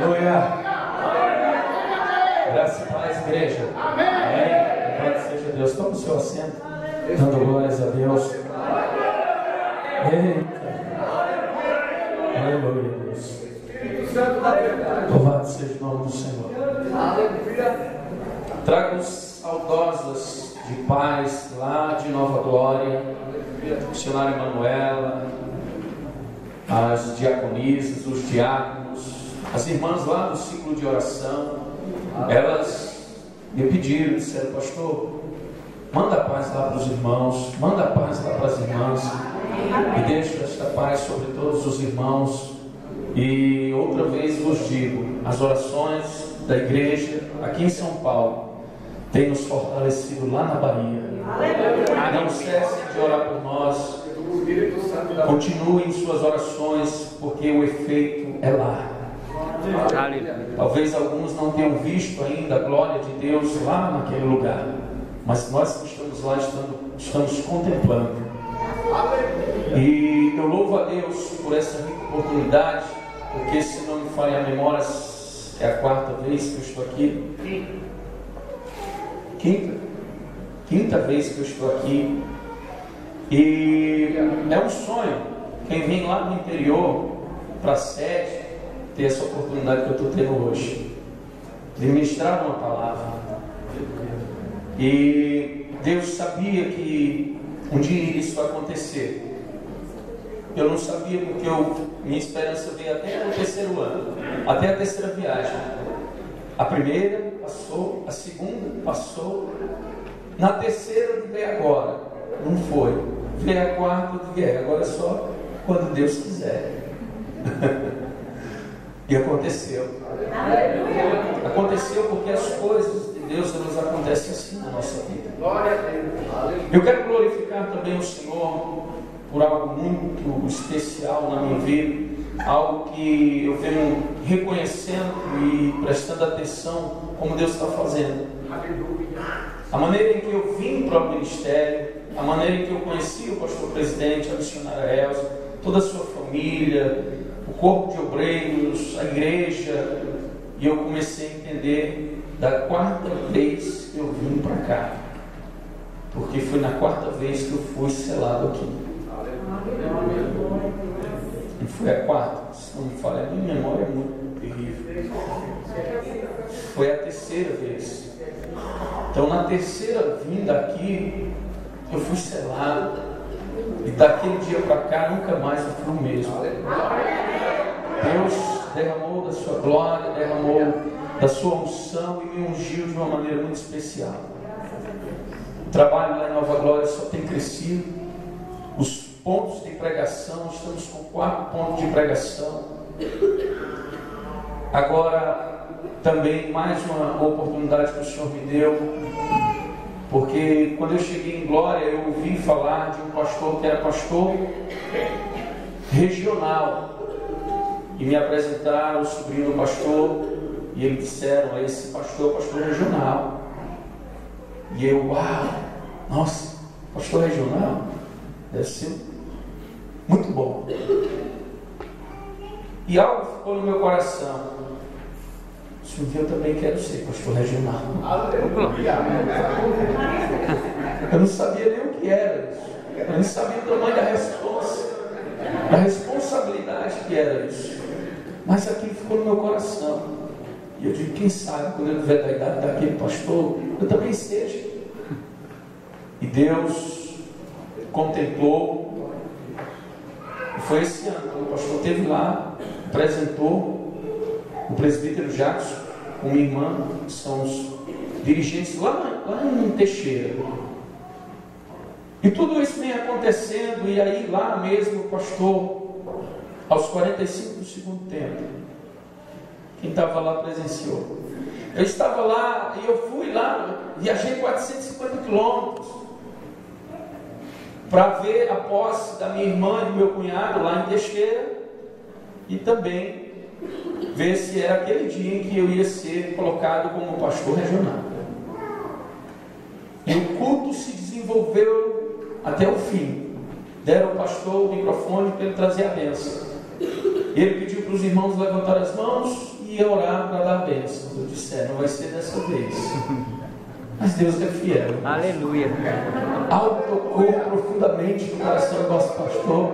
Aleluia. Graça e paz, igreja. Amém. Louvado seja Deus. Toma o seu assento, dando glórias a Deus. Eita. Aleluia, Deus. Louvado seja o nome do Senhor. Trago-os saudosas de paz lá de Nova Glória, a missionária Manuela, as diaconisas, os diáconos, as irmãs lá do ciclo de oração. Elas me pediram, disseram: pastor, manda a paz lá para os irmãos, manda a paz lá para as irmãs, e deixa esta paz sobre todos os irmãos. E outra vez vos digo, as orações da igreja aqui em São Paulo têm nos fortalecido lá na Bahia. Não cessem de orar por nós, continuem suas orações, porque o efeito é lá. Talvez alguns não tenham visto ainda a glória de Deus lá naquele lugar, mas nós que estamos lá estamos contemplando. E eu louvo a Deus por essa rica oportunidade, porque, se não me falha a memória, é a quarta vez que eu estou aqui. Quinta vez que eu estou aqui. E é um sonho quem vem lá do interior para a sede ter essa oportunidade que eu estou tendo hoje, de ministrar uma palavra. E Deus sabia que um dia isso vai acontecer. Eu não sabia, porque minha esperança veio até o terceiro ano, até a terceira viagem. A primeira passou, a segunda passou, na terceira veio agora, não foi. Veio a quarta, veio agora, só quando Deus quiser. E aconteceu. Aconteceu porque as coisas de Deus, elas acontecem assim na nossa vida. Eu quero glorificar também o Senhor por algo muito especial na minha vida, algo que eu venho reconhecendo e prestando atenção como Deus está fazendo. A maneira em que eu vim para o ministério, a maneira em que eu conheci o pastor presidente, a missionária Elza, toda a sua família, o corpo de obreiros, a igreja, e eu comecei a entender da quarta vez que eu vim para cá, porque foi na quarta vez que eu fui selado aqui. E foi a quarta, se não me falha, a minha memória é muito terrível. Foi a terceira vez. Então, na terceira vinda aqui, eu fui selado. E daquele dia para cá, nunca mais eu fui o mesmo. Deus derramou da sua glória, derramou da sua unção e me ungiu de uma maneira muito especial. O trabalho lá em Nova Glória só tem crescido. Os pontos de pregação, estamos com 4 pontos de pregação. Agora, também mais uma oportunidade que o Senhor me deu, porque quando eu cheguei em Glória, eu ouvi falar de um pastor que era pastor regional, e me apresentaram o sobrinho do pastor, e eles disseram: esse pastor é o pastor regional. E eu: uau, nossa, pastor regional? Deve ser muito bom. E algo ficou no meu coração: se um dia eu também quero ser pastor regional. Eu não sabia nem o que era isso. Eu não sabia o tamanho da responsabilidade que era isso. Mas aquilo ficou no meu coração. E eu digo: quem sabe, quando eu tiver da idade daquele pastor, eu também seja. E Deus contemplou. E foi esse ano, quando o pastor esteve lá, apresentou o presbítero Jackson com minha irmã, que são os dirigentes lá em Teixeira. E tudo isso vem acontecendo, e aí lá mesmo o pastor, aos 45 do segundo tempo, quem estava lá presenciou. Eu estava lá, e eu fui lá, viajei 450 quilômetros para ver a posse da minha irmã e do meu cunhado lá em Teixeira, e também ver se era aquele dia em que eu ia ser colocado como pastor regional. E o culto se desenvolveu até o fim. Deram ao pastor o microfone para ele trazer a bênção. Ele pediu para os irmãos levantar as mãos, e que ia orar para dar bênção. Eu disse, não vai ser dessa vez. Mas Deus é fiel. Aleluia. Algo tocou profundamente no coração do nosso pastor.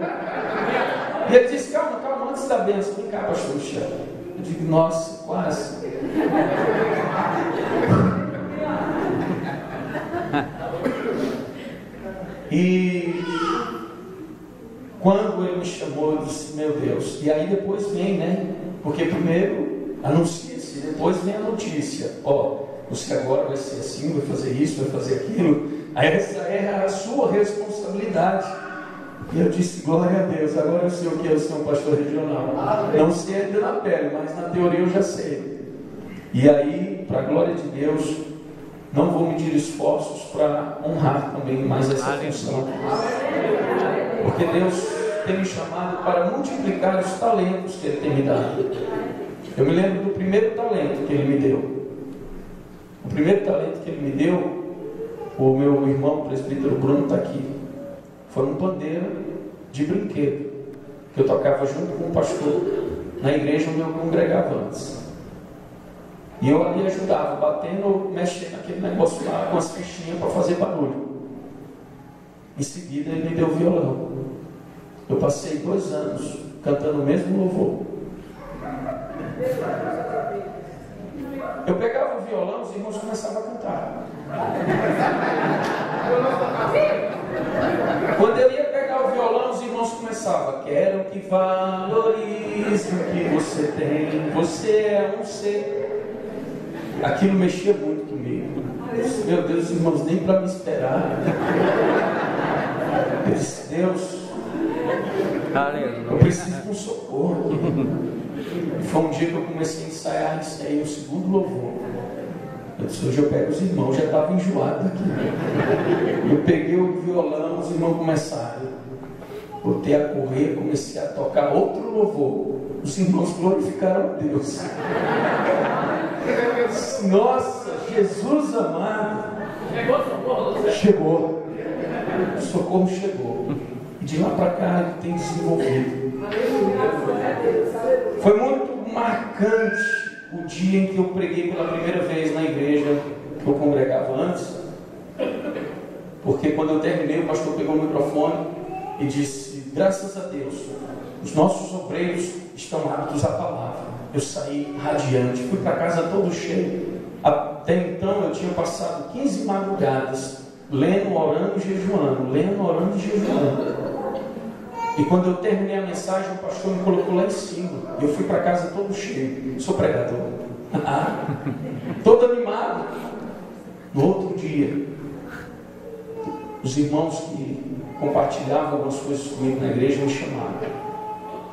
E ele disse, calma, antes da bênção, vem cá, pastor Michel. Eu digo, nossa, quase. E quando ele me chamou, eu disse, meu Deus. E aí depois vem, né? Porque primeiro anuncia-se, depois vem a notícia. Você agora vai ser assim, vai fazer isso, vai fazer aquilo. Aí essa é a sua responsabilidade. E eu disse, glória a Deus, agora eu sei o que é ser um pastor regional. Não sei ainda na pele, mas na teoria eu já sei. E aí, para a glória de Deus, não vou medir esforços para honrar também mais essa função. Porque Deus tem me chamado para multiplicar os talentos que Ele tem me dado. Eu me lembro do primeiro talento que Ele me deu. O primeiro talento que Ele me deu, o meu irmão, o presbítero Bruno, está aqui. Foi um pandeiro de brinquedo, que eu tocava junto com o pastor, na igreja onde eu congregava antes. E eu ali ajudava, batendo, mexendo naquele negócio lá, com as fichinhas para fazer barulho. Em seguida ele me deu violão. Eu passei 2 anos cantando o mesmo louvor. Eu pegava o violão, os irmãos começavam a cantar. Quando eu ia pegar o violão, os irmãos começavam, quero que valorize o que você tem, você é um ser. Aquilo mexia muito comigo. Meu Deus, irmãos, nem para me esperar. Eu disse, Deus, eu preciso de um socorro. E foi um dia que eu comecei a ensaiar isso aí, o segundo louvor. Eu disse, hoje eu pego os irmãos, já estava enjoado aqui. Eu peguei o violão, os irmãos começaram. Botei a correr, comecei a tocar outro louvor. Os irmãos glorificaram a Deus. Nossa, Jesus amado. Chegou. O socorro chegou. E de lá para cá ele tem desenvolvido. Foi muito marcante o dia em que eu preguei pela primeira vez na igreja que eu congregava antes. Porque quando eu terminei, o pastor pegou o microfone e disse, graças a Deus, os nossos obreiros estão aptos à palavra. Eu saí radiante, fui para casa todo cheio. Até então eu tinha passado 15 madrugadas lendo, orando e jejuando, lendo, orando e jejuando. E quando eu terminei a mensagem, o pastor me colocou lá em cima. Eu fui para casa todo cheio. Sou pregador. Todo animado. No outro dia, os irmãos que compartilhavam algumas coisas comigo na igreja me chamaram.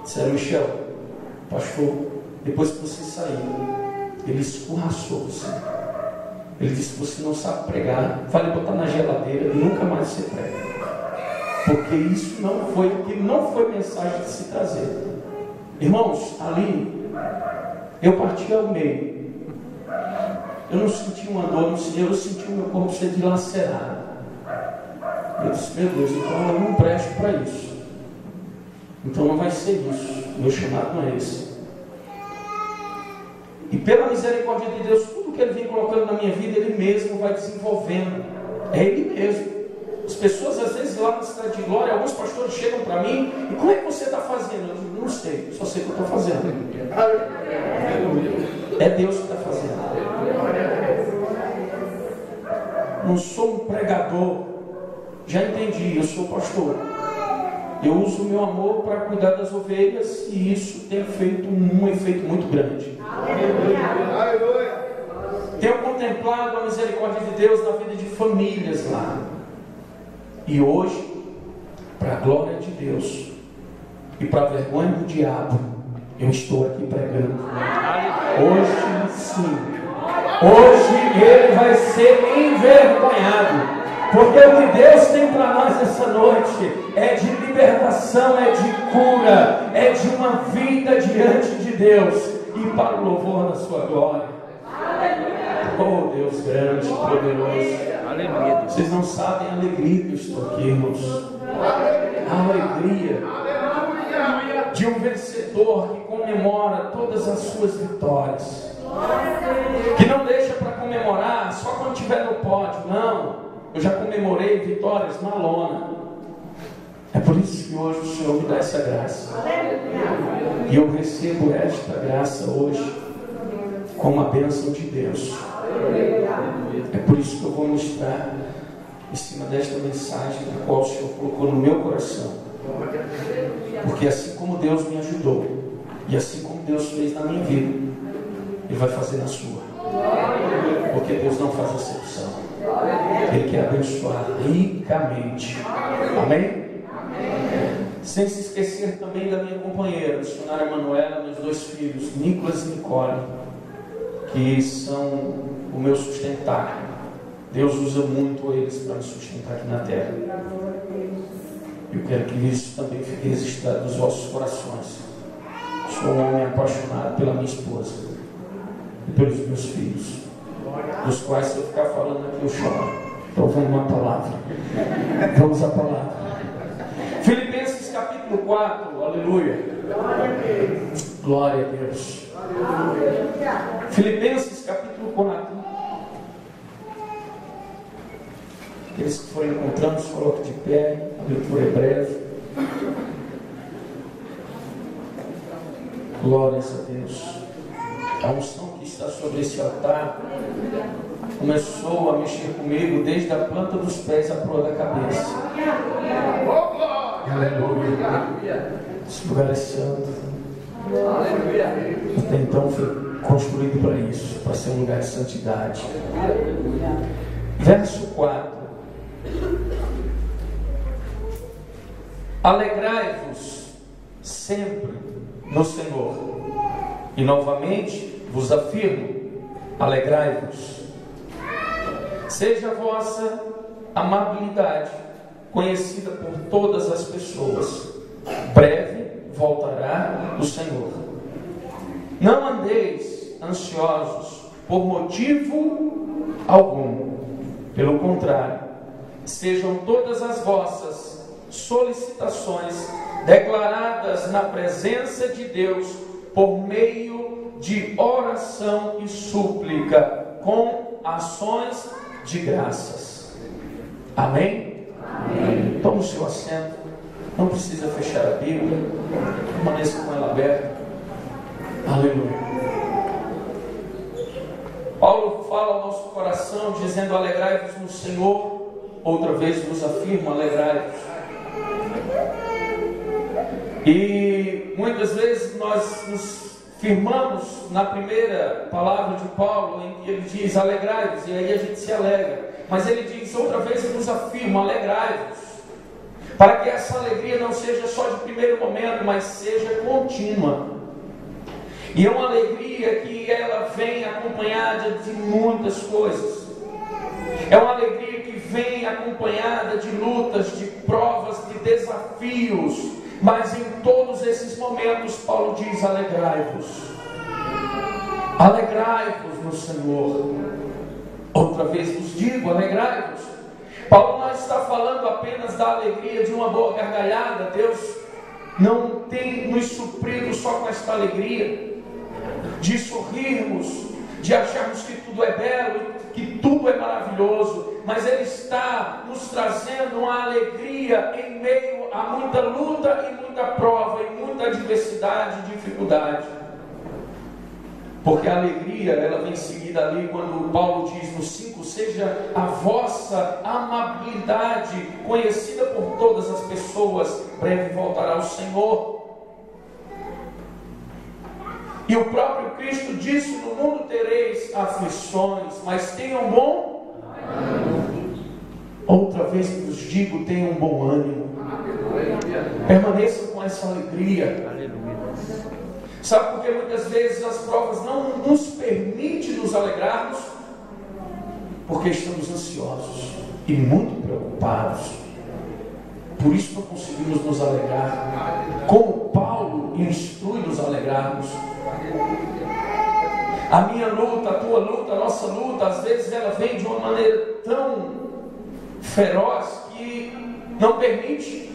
Disseram, Michel, pastor, depois que você saiu, ele escorraçou você. Ele disse, você não sabe pregar, vai botar na geladeira e nunca mais você prega. Porque isso não foi mensagem de se trazer. Irmãos, ali eu parti ao meio. Eu não senti uma dor no Senhor, eu senti o meu corpo ser dilacerado. Eu disse, meu Deus, então eu não presto para isso. Então não vai ser isso. Meu chamado não é esse. E pela misericórdia de Deus, tudo que Ele vem colocando na minha vida, Ele mesmo vai desenvolvendo. É Ele mesmo. As pessoas, às vezes, lá na Cidade de Glória, alguns pastores chegam para mim e como é que você está fazendo? Eu digo, não sei, só sei o que eu estou fazendo. É Deus que está fazendo. Não sou um pregador. Já entendi, eu sou pastor. Eu uso o meu amor para cuidar das ovelhas e isso tem feito um efeito muito grande. Tenho contemplado a misericórdia de Deus na vida de famílias lá. E hoje, para a glória de Deus e para a vergonha do diabo, eu estou aqui pregando. Hoje sim. Hoje ele vai ser envergonhado. Porque o que Deus tem para nós essa noite é de libertação, é de cura, é de uma vida diante de Deus e para o louvor da sua glória. Oh Deus grande, poderoso. Aleluia. Vocês não sabem a alegria que eu estou aqui, irmãos. A alegria de um vencedor que comemora todas as suas vitórias, que não deixa para comemorar só quando estiver no pódio. Não, eu já comemorei vitórias na lona. É por isso que hoje o Senhor me dá essa graça, e eu recebo esta graça hoje como a bênção de Deus. É por isso que eu vou ministrar em cima desta mensagem, a qual o Senhor colocou no meu coração. Porque assim como Deus me ajudou, e assim como Deus fez na minha vida, Ele vai fazer na sua. Porque Deus não faz acepção. Ele quer abençoar ricamente. Amém? Sem se esquecer também da minha companheira, a missionária Manuela, meus 2 filhos, Nicolas e Nicole, que são o meu sustentar. Deus usa muito eles para me sustentar aqui na terra. Eu quero que isso também fique registrado nos vossos corações. Sou um homem apaixonado pela minha esposa e pelos meus filhos, dos quais, se eu ficar falando aqui, eu choro. Então vamos à palavra. Vamos à palavra. Filipenses capítulo 4, aleluia. Glória a Deus. Filipenses capítulo 4. Aqueles que forem encontrando, se coloquem de pé, a leitura é breve. Glórias a Deus. A unção que está sobre esse altar começou a mexer comigo desde a planta dos pés à proa da cabeça. Aleluia. Esse lugar é santo. Até então foi construído para isso, para ser um lugar de santidade. Verso 4. Alegrai-vos sempre no Senhor. E novamente vos afirmo, alegrai-vos. Seja a vossa amabilidade conhecida por todas as pessoas. Breve voltará o Senhor. Não andeis ansiosos por motivo algum. Pelo contrário, sejam todas as vossas solicitações declaradas na presença de Deus por meio de oração e súplica, com ações de graças. Amém? Amém. Tome o seu assento. Não precisa fechar a Bíblia. Permaneça com ela aberta. Aleluia. Paulo fala ao nosso coração dizendo: alegrai-vos no Senhor. Outra vez vos afirmo, alegrai-vos. E muitas vezes nós nos firmamos na primeira palavra de Paulo, em que ele diz alegrai-vos, e aí a gente se alegra. Mas ele diz outra vez, vos afirmo, alegrai-vos, para que essa alegria não seja só de primeiro momento, mas seja contínua. E é uma alegria que ela vem acompanhada de muitas coisas. É uma alegria que vem acompanhada de lutas, de provas, de desafios. Mas em todos esses momentos, Paulo diz: alegrai-vos. Alegrai-vos no Senhor. Outra vez vos digo, alegrai-vos. Paulo não está falando apenas da alegria de uma boa gargalhada. Deus não tem nos suprido só com esta alegria de sorrirmos, de acharmos que tudo é belo, que tudo é maravilhoso, mas Ele está nos trazendo uma alegria em meio a muita luta e muita prova, e muita adversidade e dificuldade. Porque a alegria, ela vem seguida ali quando Paulo diz no 5: seja a vossa amabilidade conhecida por todas as pessoas, breve voltará o Senhor. E o próprio Cristo disse: no mundo tereis aflições, mas tenham bom ânimo. Outra vez vos digo, tenham bom ânimo. Permaneçam com essa alegria. Sabe por que muitas vezes as provas não nos permitem nos alegrarmos? Porque estamos ansiosos e muito preocupados. Por isso não conseguimos nos alegrar. Como Paulo instrui nos alegrarmos. A minha luta, a tua luta, a nossa luta, às vezes ela vem de uma maneira tão feroz que não permite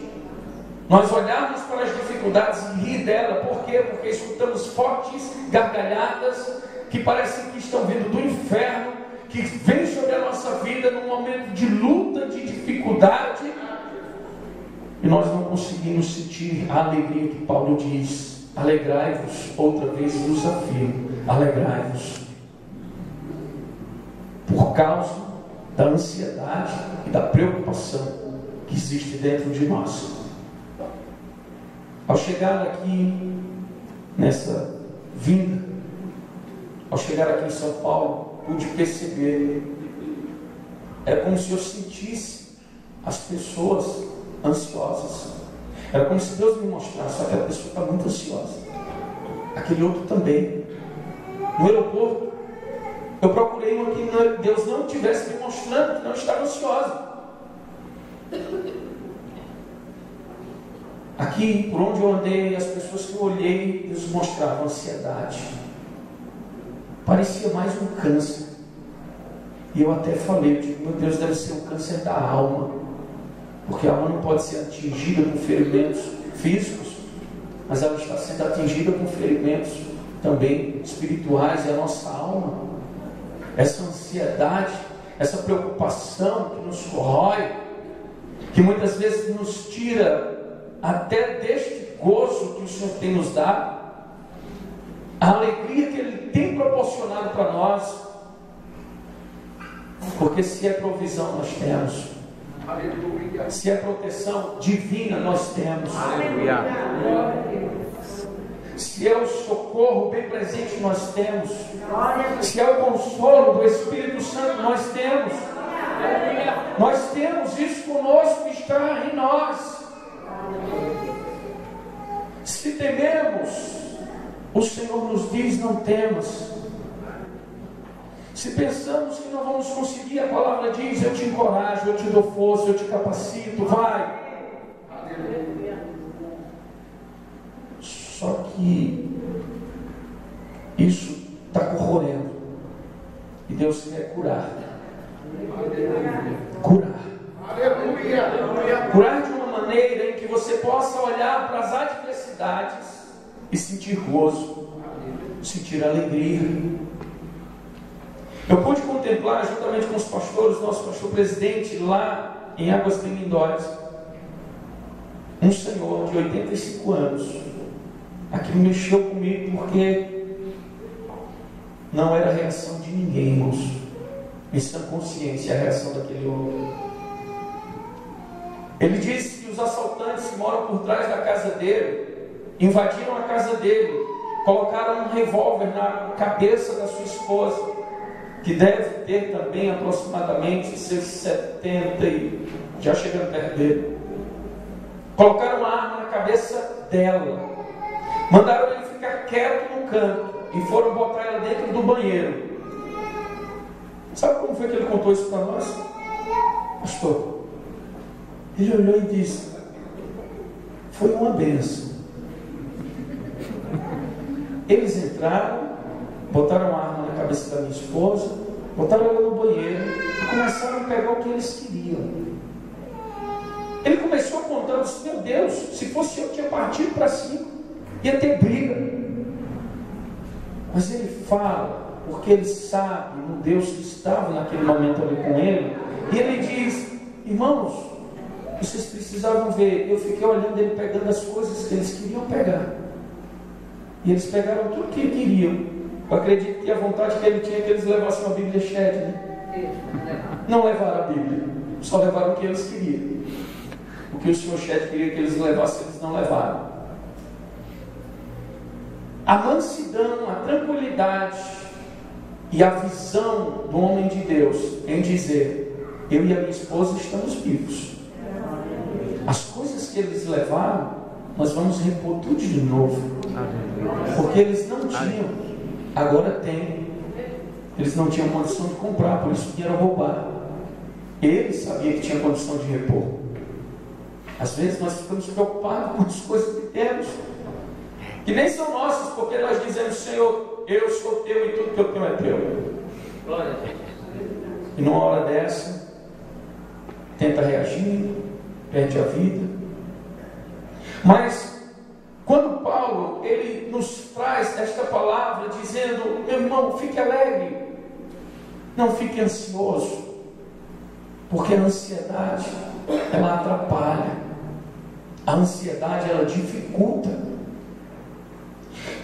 nós olharmos para as dificuldades e rir dela. Por quê? Porque escutamos fortes gargalhadas que parecem que estão vindo do inferno, que vem sobre a nossa vida num momento de luta, de dificuldade, e nós não conseguimos sentir a alegria que Paulo diz: alegrai-vos. Outra vez vos afirmo, alegrai-vos, por causa da ansiedade e da preocupação que existe dentro de nós. Ao chegar aqui nessa vinda, ao chegar aqui em São Paulo, pude perceber, é como se eu sentisse as pessoas ansiosas. Era como se Deus me mostrasse: aquela pessoa está muito ansiosa, aquele outro também. No aeroporto, eu procurei uma que Deus não estivesse me mostrando que não estava ansiosa. Aqui, por onde eu andei, as pessoas que eu olhei, Deus mostrava ansiedade. Parecia mais um câncer. E eu até falei, eu digo: meu Deus, deve ser um câncer da alma, porque a alma não pode ser atingida com ferimentos físicos, mas ela está sendo atingida com ferimentos também espirituais. E a nossa alma, essa ansiedade, essa preocupação que nos corrói, que muitas vezes nos tira até deste gozo que o Senhor tem nos dado, a alegria que Ele tem proporcionado para nós. Porque se é provisão, nós temos. Aleluia. Se é proteção divina, nós temos. Aleluia. Se é o socorro bem presente, nós temos. Se é o consolo do Espírito Santo, nós temos. Nós temos isso conosco, que está em nós. Se tememos, o Senhor nos diz: não temas. Se pensamos que não vamos conseguir, a palavra diz: eu te encorajo, eu te dou força, eu te capacito, vai. Só que isso está corroendo, e Deus quer curar. Curar de uma maneira em que você possa olhar para as adversidades e sentir gozo, sentir alegria. Eu pude contemplar, juntamente com os pastores, nosso pastor presidente lá em Águas de Lindóis, um senhor de 85 anos. Aquilo mexeu comigo, porque não era a reação de ninguém, irmãos. Em sã consciência, a reação daquele homem. Ele disse que os assaltantes que moram por trás da casa dele invadiram a casa dele, colocaram um revólver na cabeça da sua esposa, que deve ter também aproximadamente seus 70 e já chegando perto dele. Colocaram uma arma na cabeça dela, mandaram ele ficar quieto no canto e foram botar ela dentro do banheiro. Sabe como foi que ele contou isso para nós? Pastor, ele olhou e disse: foi uma benção. Eles entraram, botaram a arma na cabeça da minha esposa, botaram ela no banheiro e começaram a pegar o que eles queriam. Ele começou contando assim: meu Deus, se fosse eu, tinha partido para cima, ia ter briga. Mas ele fala porque ele sabe no Deus que estava naquele momento ali com ele, e ele diz: irmãos, vocês precisavam ver, eu fiquei olhando ele pegando as coisas que eles queriam pegar, e eles pegaram tudo que queriam. Eu acredito que a vontade que ele tinha que eles levassem uma Bíblia cheia, né? Não levaram a Bíblia, só levaram o que eles queriam. O que o Senhor Ched queria que eles levassem, eles não levaram. A mansidão, a tranquilidade e a visão do homem de Deus em dizer: eu e a minha esposa estamos vivos. As coisas que eles levaram, nós vamos repor tudo de novo. Porque eles não tinham, agora tem. Eles não tinham condição de comprar, por isso vieram roubar. Ele sabia que tinha condição de repor. Às vezes nós ficamos preocupados com as coisas que temos, que nem são nossas, porque nós dizemos: Senhor, eu sou teu e tudo que eu tenho é teu. E numa hora dessa, tenta reagir, perde a vida. Mas quando Paulo ele nos traz esta palavra dizendo: meu irmão, fique alegre, não fique ansioso, porque a ansiedade ela atrapalha, a ansiedade ela dificulta.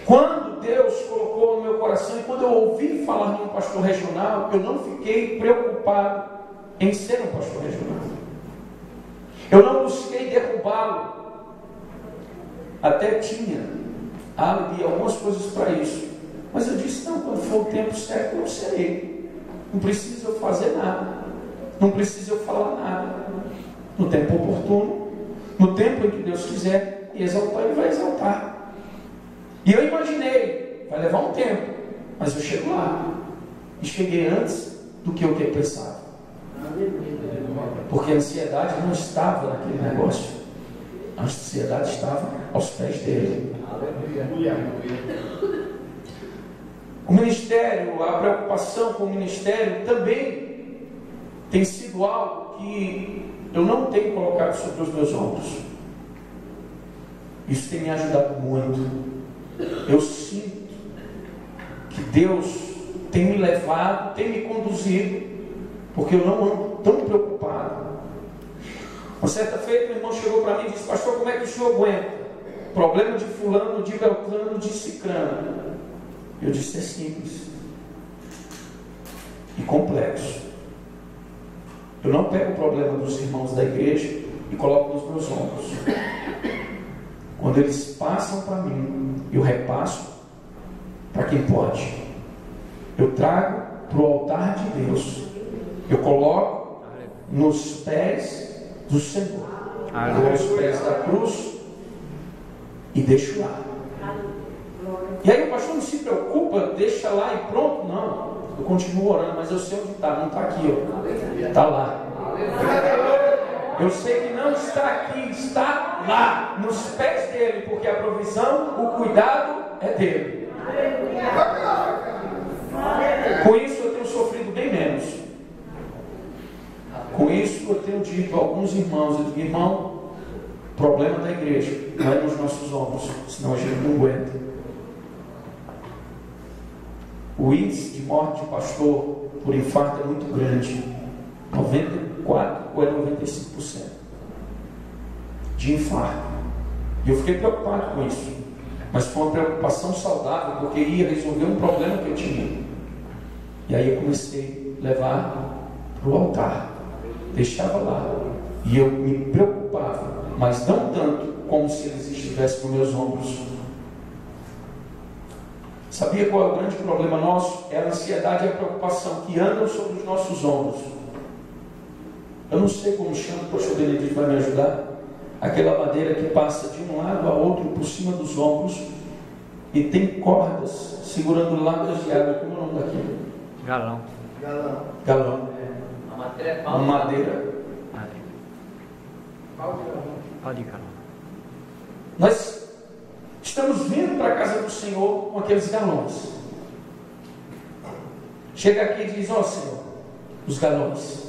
Quando Deus colocou no meu coração, e quando eu ouvi falar de um pastor regional, eu não fiquei preocupado em ser um pastor regional. Eu não busquei derrubá-lo. Até tinha ali algumas coisas para isso. Mas eu disse: não, quando for o tempo certo eu serei. Não preciso eu fazer nada. Não preciso eu falar nada. No tempo oportuno, no tempo em que Deus quiser exaltar, Ele vai exaltar. E eu imaginei, vai levar um tempo, mas eu chego lá. E cheguei antes do que eu ter pensado. Porque a ansiedade não estava naquele negócio. A ansiedade estava aos pés dele. O ministério, a preocupação com o ministério também tem sido algo que eu não tenho colocado sobre os meus ombros. Isso tem me ajudado muito. Eu sinto que Deus tem me levado, tem me conduzido, porque eu não ando tão preocupado. Uma certa feita, o irmão chegou para mim e disse: pastor, como é que o senhor aguenta? Problema de fulano, de beltrano, de cicrano. Eu disse: é simples e complexo. Eu não pego o problema dos irmãos da igreja e coloco nos meus ombros. Quando eles passam para mim, eu repasso para quem pode. Eu trago para o altar de Deus. Eu coloco nos pés do Senhor. Dou aos pés da cruz e deixo lá. E aí o pastor não se preocupa, deixa lá e pronto. Não, eu continuo orando, mas eu sei onde está. Não está aqui, ó. Está lá. Eu sei que não está aqui, está lá, nos pés dele, porque a provisão, o cuidado é dele. Com isso eu tenho sofrido bem menos. Com isso eu tenho dito a alguns irmãos: eu digo, irmão, problema da igreja não é nos nossos ombros, senão a gente não aguenta. O índice de morte de pastor por infarto é muito grande, 94% ou é 95% de infarto. E eu fiquei preocupado com isso, mas foi uma preocupação saudável, porque ia resolver um problema que eu tinha. E aí eu comecei a levar para o altar, deixava lá, e eu me preocupava, mas não tanto como se eles estivessem nos meus ombros. Sabia qual é o grande problema nosso? É a ansiedade e a preocupação que andam sobre os nossos ombros. Eu não sei como chama, o pastor Benedito vai me ajudar. Aquela madeira que passa de um lado a outro por cima dos ombros e tem cordas segurando latas de água. Como é o nome daquilo? Galão. Galão. Uma madeira. Pau de galão. Nós estamos vindo para a casa do Senhor com aqueles galões. Chega aqui e diz: ó Senhor, os galões.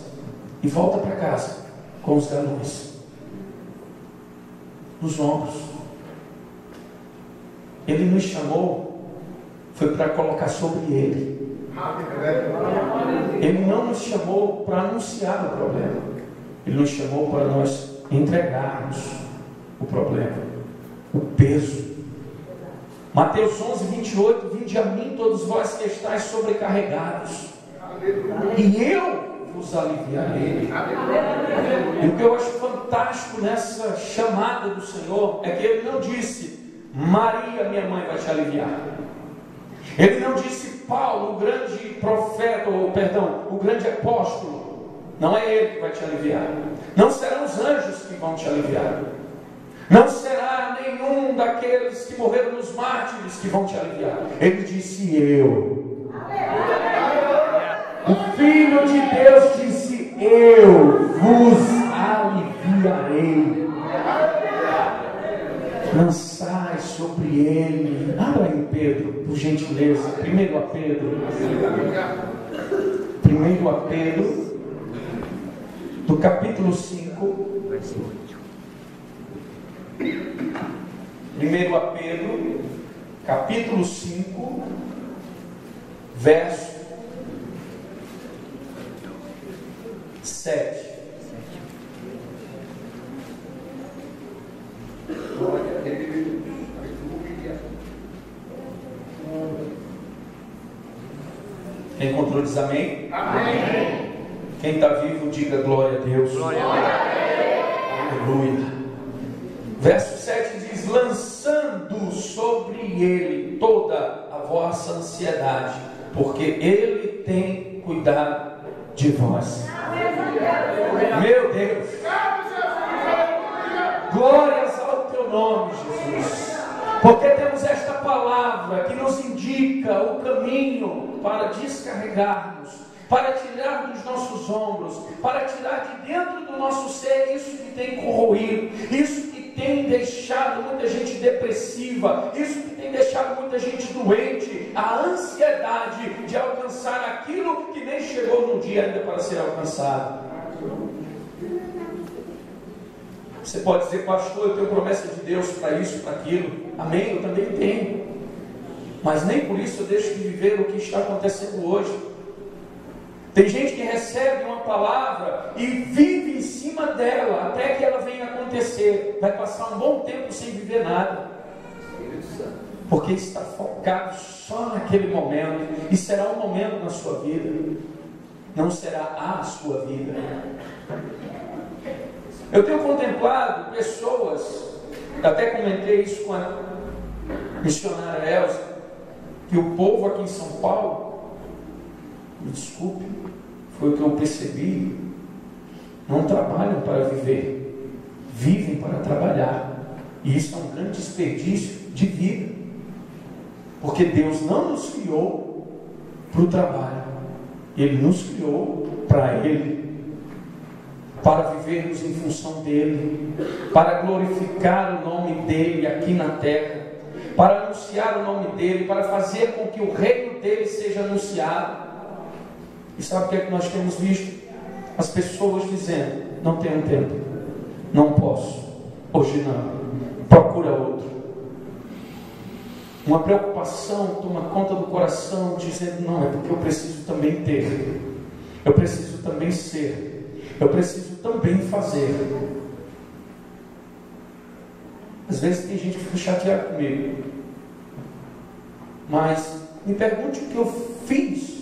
E volta para casa com os galões nos ombros. Ele nos chamou, foi para colocar sobre Ele. Ele não nos chamou para anunciar o problema. Ele nos chamou para nós entregarmos o problema, o peso. Mateus 11, 28: vinde a mim todos vós que estáis sobrecarregados, e eu vos aliviarei. E o que eu acho fantástico nessa chamada do Senhor é que Ele não disse: Maria, minha mãe, vai te aliviar. Ele não disse: Paulo, o grande profeta, ou perdão, o grande apóstolo. Não é ele que vai te aliviar. Não serão os anjos que vão te aliviar. Não será nenhum daqueles que morreram nos mártires que vão te aliviar. Ele disse: eu. O Filho de Deus disse: eu vos aliviarei. Lançai sobre ele. Abra em Pedro, por gentileza. 1 a Pedro, do capítulo 5, versículo 8. 1 a Pedro, capítulo 5, verso 7. Quem encontrou diz amém? Amém. Quem está vivo diga glória a Deus. Glória a Deus. Aleluia. Verso 7 diz: lançando sobre ele toda a vossa ansiedade, porque ele tem cuidado de vós. Meu Deus, glórias ao teu nome, Jesus, porque temos esta palavra que nos indica o caminho para descarregarmos, para tirar dos nossos ombros, para tirar de dentro do nosso ser isso que tem corroído, isso que tem deixado muita gente depressiva, isso que tem deixado muita gente doente, a ansiedade de alcançar aquilo que nem chegou no dia ainda para ser alcançado. Você pode dizer: pastor, eu tenho promessa de Deus para isso, para aquilo. Amém, eu também tenho, mas nem por isso eu deixo de viver o que está acontecendo hoje. Tem gente que recebe uma palavra e vive em cima dela até que ela venha acontecer. Vai passar um bom tempo sem viver nada, porque está focado só naquele momento. E será um momento na sua vida, não será a sua vida. Eu tenho contemplado pessoas, até comentei isso com a missionária Elza, que o povo aqui em São Paulo, me desculpe, foi o que eu percebi, não trabalham para viver, vivem para trabalhar. E isso é um grande desperdício de vida, porque Deus não nos criou para o trabalho, Ele nos criou para Ele, para vivermos em função dEle, para glorificar o nome dEle aqui na terra, para anunciar o nome dEle, para fazer com que o reino dEle seja anunciado. E sabe o que é que nós temos visto? As pessoas dizendo: não tenho tempo, não posso, hoje não, procura outro. Uma preocupação toma conta do coração, dizendo: não, é porque eu preciso também ter, eu preciso também ser, eu preciso também fazer. Às vezes tem gente que fica chateada comigo, mas me pergunte o que eu fiz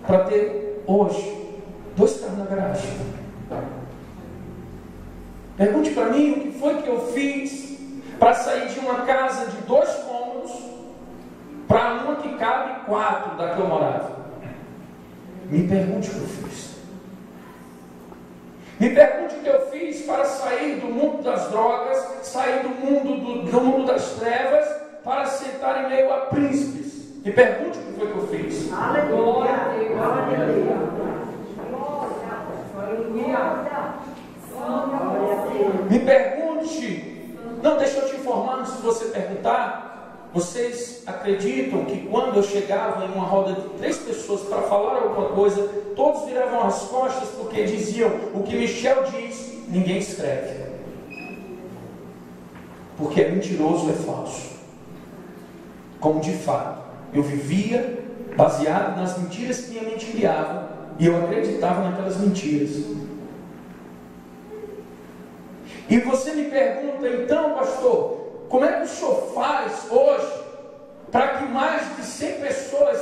para ter hoje 2 carros na garagem. Pergunte para mim o que foi que eu fiz para sair de uma casa de 2 cômodos para uma que cabe 4 da que eu morava. Me pergunte o que eu fiz. Me pergunte o que eu fiz para sair do mundo das drogas, sair do mundo das trevas, para sentar em meio a príncipes. Me pergunte o que foi que eu fiz. Aleluia. Me pergunte. Não, deixa eu te informar, se você perguntar. Vocês acreditam que quando eu chegava em uma roda de 3 pessoas para falar alguma coisa, todos viravam as costas porque diziam: o que Michel diz, ninguém escreve, porque é mentiroso, é falso. Como de fato eu vivia baseado nas mentiras que minha mente criava, e eu acreditava naquelas mentiras. E você me pergunta: então, pastor, como é que o senhor faz hoje para que mais de 100 pessoas